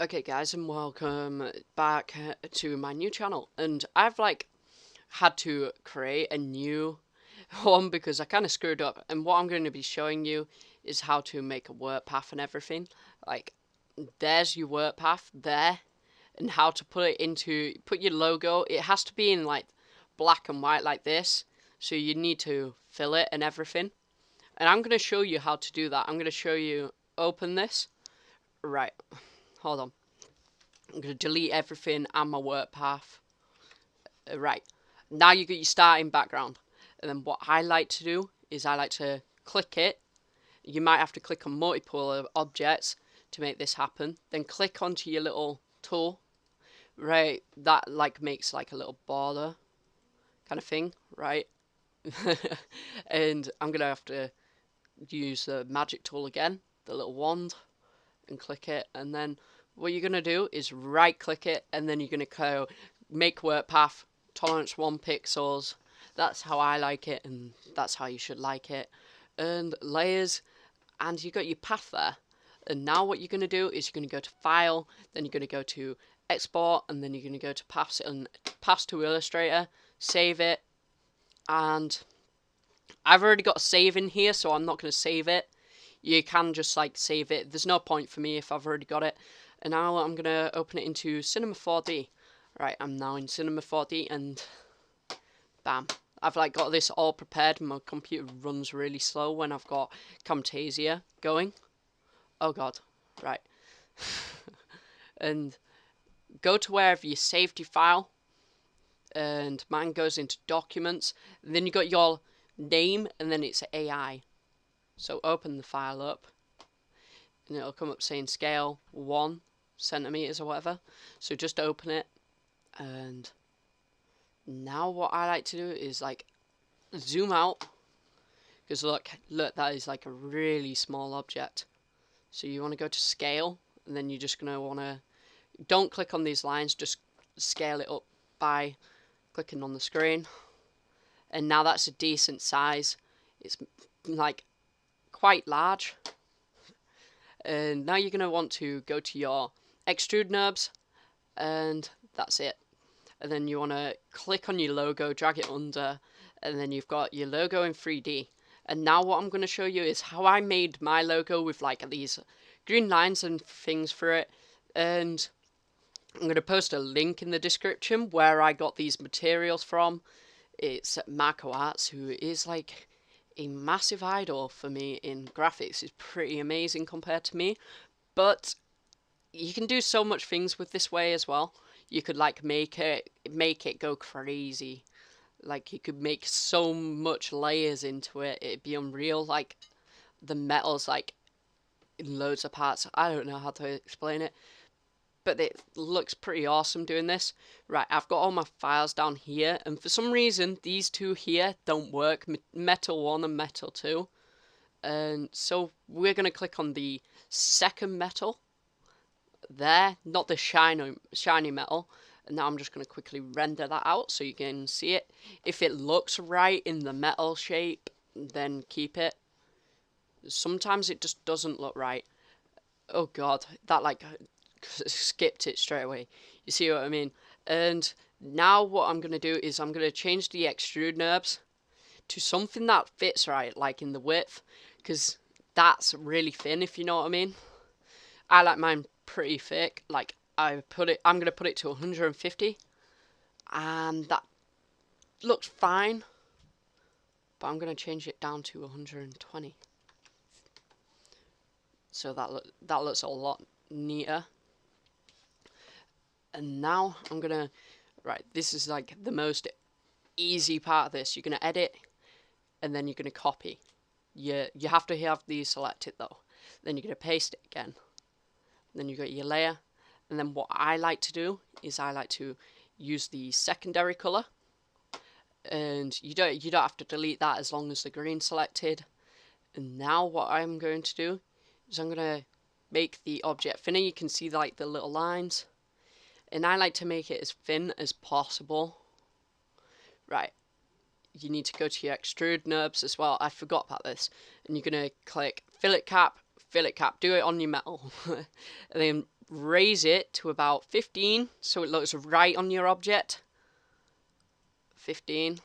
Okay guys, and welcome back to my new channel. And I've had to create a new one because I kind of screwed up, and what I'm going to be showing you is how to make a work path and everything. Like, there's your work path there, and how to put your logo. It has to be in like black and white like this, so you need to fill it and everything. And I'm going to show you how to do that. I'm going to show you, open this. Right, hold on. I'm going to delete everything and my work path. Right, now you get your starting background. And then what I like to do is I like to click it. You might have to click on multiple objects to make this happen. Then click onto your little tool. Right, that makes like a little border kind of thing, right? And I'm going to have to use the magic tool again, the little wand, and click it. And then what you're going to do is right click it, and then you're going to go make work path, tolerance 1 pixels. That's how I like it, and that's how you should like it. And layers, and you got your path there. And now what you're going to do is you're going to go to file, then you're going to go to export, and then you're going to go to pass to Illustrator, save it. And I've already got a save in here, so I'm not going to save it. You can just save it. There's no point for me if I've already got it. And now I'm going to open it into Cinema 4D. Right, I'm now in Cinema 4D, and bam. I've got this all prepared. My computer runs really slow when I've got Camtasia going. Oh god, right. And go to wherever you saved your file. And mine goes into documents. And then you got your name, and then it's AI. So open the file up, and it'll come up saying scale 1 centimeters or whatever. So just open it, and now what I like to do is zoom out, because look, that is a really small object. So you want to go to scale, and then you're just going to want to, don't click on these lines, just scale it up by clicking on the screen. And now that's a decent size. It's quite large. And now you're going to want to go to your extrude knobs, and that's it. And then you want to click on your logo, drag it under, and then you've got your logo in 3D. And now what I'm going to show you is how I made my logo with these green lines and things for it. And I'm going to post a link in the description where I got these materials from. It's MarkoArts, who is a massive idol for me in graphics. Is pretty amazing compared to me, but you can do so much things with this way as well. You could make it go crazy. You could make so much layers into it, it'd be unreal. The metals in loads of parts. I don't know how to explain it, but it looks pretty awesome doing this. Right, I've got all my files down here, and for some reason these two here don't work, metal 1 and metal 2. And so we're going to click on the second metal there, not the shiny metal. And now I'm just going to quickly render that out so you can see it. If it looks right in the metal shape, then keep it. Sometimes it just doesn't look right. Oh god, that skipped it straight away. You see what I mean? And now what I'm going to do is I'm going to change the extrude knobs to something that fits right, in the width, because that's really thin, if you know what I mean. I like mine pretty thick. I'm going to put it to 150, and that looks fine, but I'm going to change it down to 120. So that looks a lot neater. And now I'm gonna, right, this is the most easy part of this. You're gonna edit, and then you're gonna copy. You have to have these selected though. Then you're gonna paste it again. Then you got your layer, and then what I like to do is I like to use the secondary color, and you don't have to delete that as long as the green's selected. And now what I'm going to do is I'm gonna make the object thinner. You can see the little lines. And I like to make it as thin as possible. Right, you need to go to your extrude knobs as well. I forgot about this. And you're going to click fillet cap, do it on your metal. And then raise it to about 15 so it looks right on your object. 15.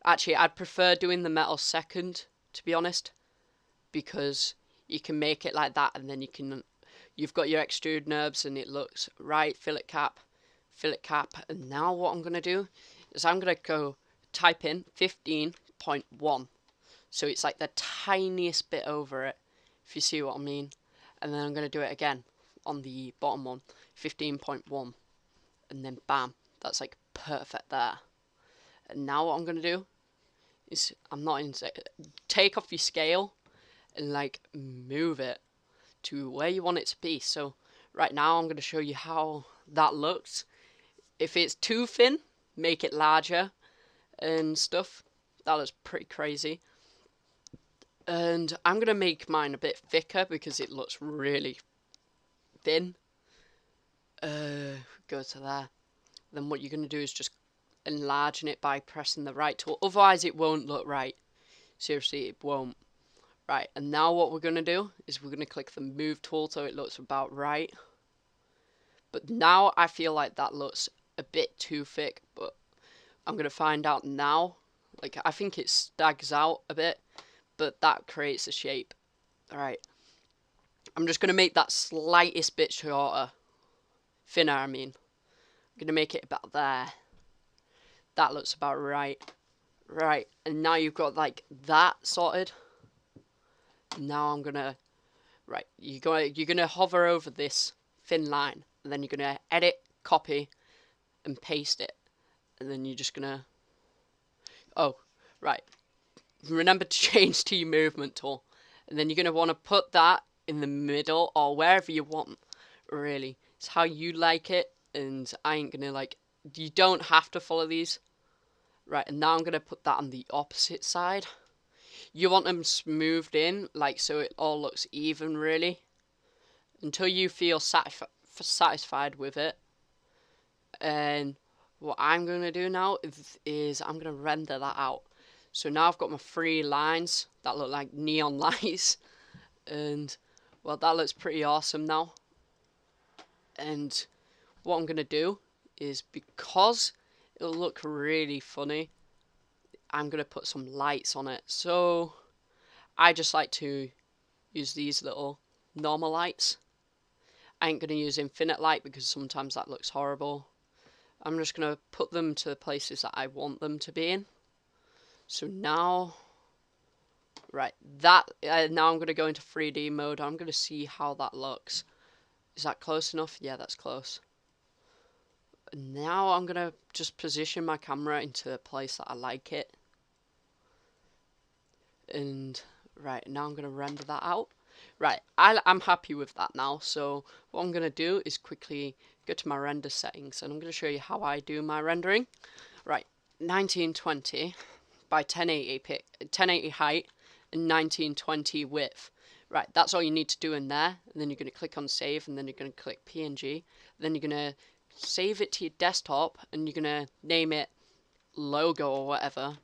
Actually, I'd prefer doing the metal second, to be honest, because you can make it like that, and then you've got your extrude NURBS and it looks right. Fillet cap, and now what I'm gonna do is I'm gonna go type in 15.1, so it's like the tiniest bit over it, if you see what I mean. And then I'm gonna do it again on the bottom one, 15.1, and then bam, that's like perfect there. And now what I'm gonna do is take off your scale and like move it to where you want it to be. So right now I'm going to show you how that looks. If it's too thin, make it larger and stuff. That looks pretty crazy. And I'm going to make mine a bit thicker because it looks really thin. Go to there. Then what you're going to do is just enlarging it by pressing the right tool. Otherwise it won't look right. Seriously, it won't. Right, and now what we're going to do is we're going to click the move tool so it looks about right. But now I feel like that looks a bit too thick, but I'm going to find out now. Like, I think it stags out a bit, but that creates a shape. Alright, I'm just going to make that slightest bit shorter. Thinner, I mean. I'm going to make it about there. That looks about right. Right, and now you've got like that sorted. Now I'm gonna, right, you're gonna hover over this thin line, and then you're gonna edit, copy, and paste it, and then you're just gonna, oh, right, remember to change to your movement tool, and then you're gonna want to put that in the middle or wherever you want. Really, it's how you like it, and I ain't gonna like. You don't have to follow these. Right, and now I'm gonna put that on the opposite side. You want them smoothed in, like, so it all looks even, really, until you feel satisfied with it. And what I'm going to do now is I'm going to render that out. So now I've got my 3 lines that look like neon lights, and, well, that looks pretty awesome now. And what I'm going to do is, because it'll look really funny, I'm going to put some lights on it. So I just like to use these little normal lights. I ain't going to use infinite light because sometimes that looks horrible. I'm just going to put them to the places that I want them to be in. So now, right, now I'm going to go into 3D mode. I'm going to see how that looks. Is that close enough? Yeah, that's close. Now I'm going to just position my camera into a place that I like it. And right, now I'm going to render that out. Right, I'm happy with that now. So what I'm going to do is quickly go to my render settings, and I'm going to show you how I do my rendering. Right, 1920 by 1080 height and 1920 width. Right, that's all you need to do in there. And then you're going to click on save, and then you're going to click PNG. Then you're going to save it to your desktop, and you're going to name it logo or whatever.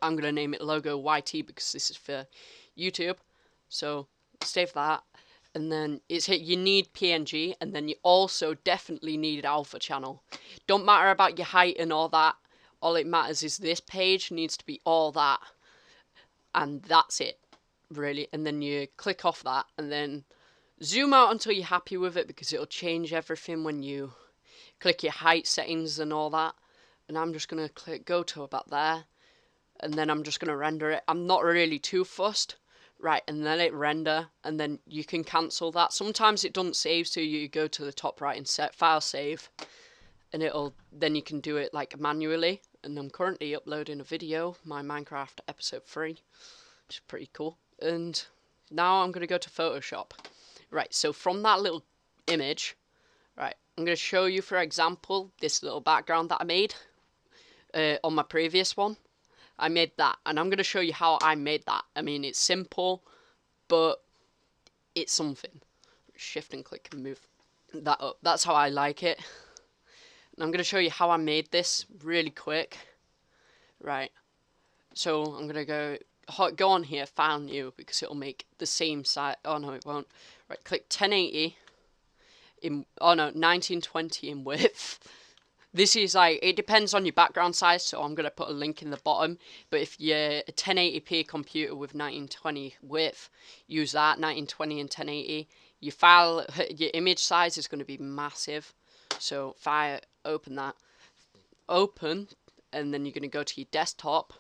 I'm going to name it logo YT because this is for YouTube. So save that, and then you need PNG, and then you also definitely need alpha channel. Don't matter about your height and all that. All it matters is this page needs to be all that, and that's it, really. And then you click off that, and then zoom out until you're happy with it, because it'll change everything when you click your height settings and all that. And I'm just going to go to about there, and then I'm just going to render it. I'm not really too fussed. Right, and then it render, and then you can cancel that. Sometimes it doesn't save, so you go to the top right and set file save, and then you can do it like manually. And I'm currently uploading a video, my Minecraft episode 3, which is pretty cool. And now I'm going to go to Photoshop. Right, so from that little image, right, I'm going to show you, for example, this little background that I made on my previous one. I made that, and I'm going to show you how I made that. I mean, it's simple, but it's something. Shift and click and move that up. That's how I like it. And I'm going to show you how I made this really quick. Right. So I'm going to go on here, File New, because it'll make the same size. Oh, no, it won't. Right, click 1080 in, oh no, 1920 in width. This is like, it depends on your background size, so I'm going to put a link in the bottom. But if you're a 1080p computer with 1920 width, use that, 1920 and 1080. Your file, your image size is going to be massive. So if I open that, open, and then you're going to go to your desktop,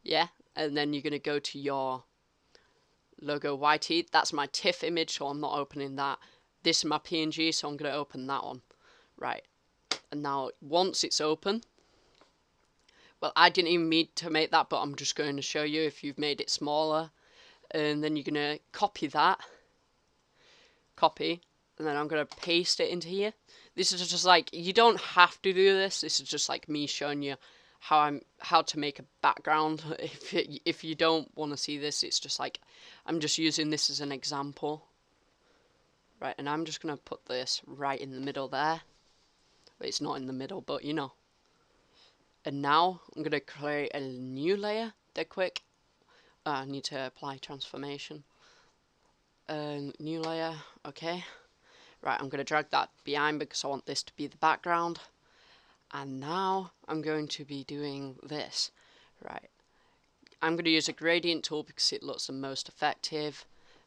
yeah, and then you're going to go to your logo YT. That's my TIFF image, so I'm not opening that. This is my PNG, so I'm going to open that one. Right. And now, once it's open, well, I didn't even need to make that, but I'm just going to show you if you've made it smaller. And then you're going to copy that. Copy. And then I'm going to paste it into here. This is just like, you don't have to do this. This is just like me showing you how to make a background. If you don't want to see this, it's just like, I'm just using this as an example. Right, and I'm just going to put this right in the middle there. It's not in the middle, but you know. And now I'm going to create a new layer dead quick. I need to apply transformation. New layer, okay. Right, I'm going to drag that behind because I want this to be the background. And now I'm going to be doing this. Right, I'm going to use a gradient tool because it looks the most effective.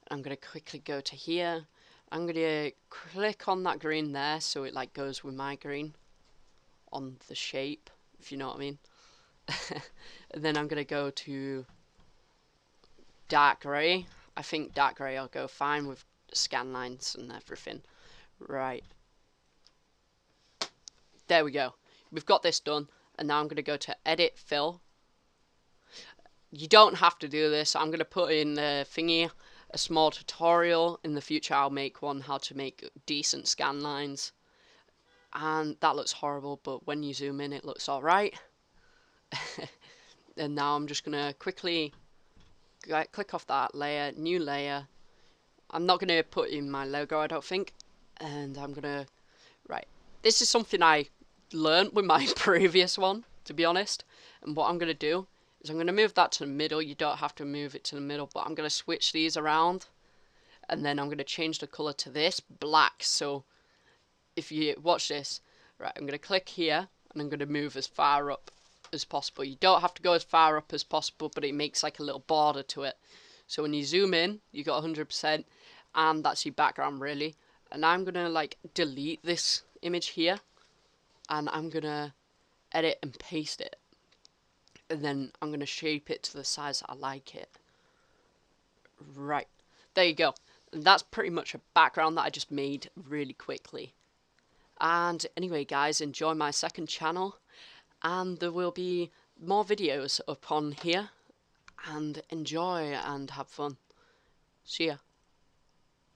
I'm going to quickly go to here. I'm going to click on that green there so it like goes with my green on the shape, if you know what I mean. And then I'm going to go to dark grey. I think dark grey will go fine with scan lines and everything. Right. There we go. We've got this done. And now I'm going to go to edit fill. You don't have to do this. I'm going to put in the thingy, a small tutorial. In the future I'll make one how to make decent scan lines. And that looks horrible, but when you zoom in it looks alright. And now I'm just going to quickly click off that layer, new layer. I'm not going to put in my logo, I don't think. And I'm going to, right, this is something I learned with my previous one, to be honest. And what I'm going to do is I'm going to move that to the middle. You don't have to move it to the middle, but I'm going to switch these around. And then I'm going to change the color to this, black. So if you watch this, right, I'm going to click here and I'm going to move as far up as possible. You don't have to go as far up as possible, but it makes like a little border to it. So when you zoom in, you got 100%, and that's your background really. And I'm going to like delete this image here, and I'm going to edit and paste it. And then I'm going to shape it to the size that I like it. Right, there you go. And that's pretty much a background that I just made really quickly. And anyway guys, enjoy my second channel, and there will be more videos up on here, and enjoy and have fun. See ya.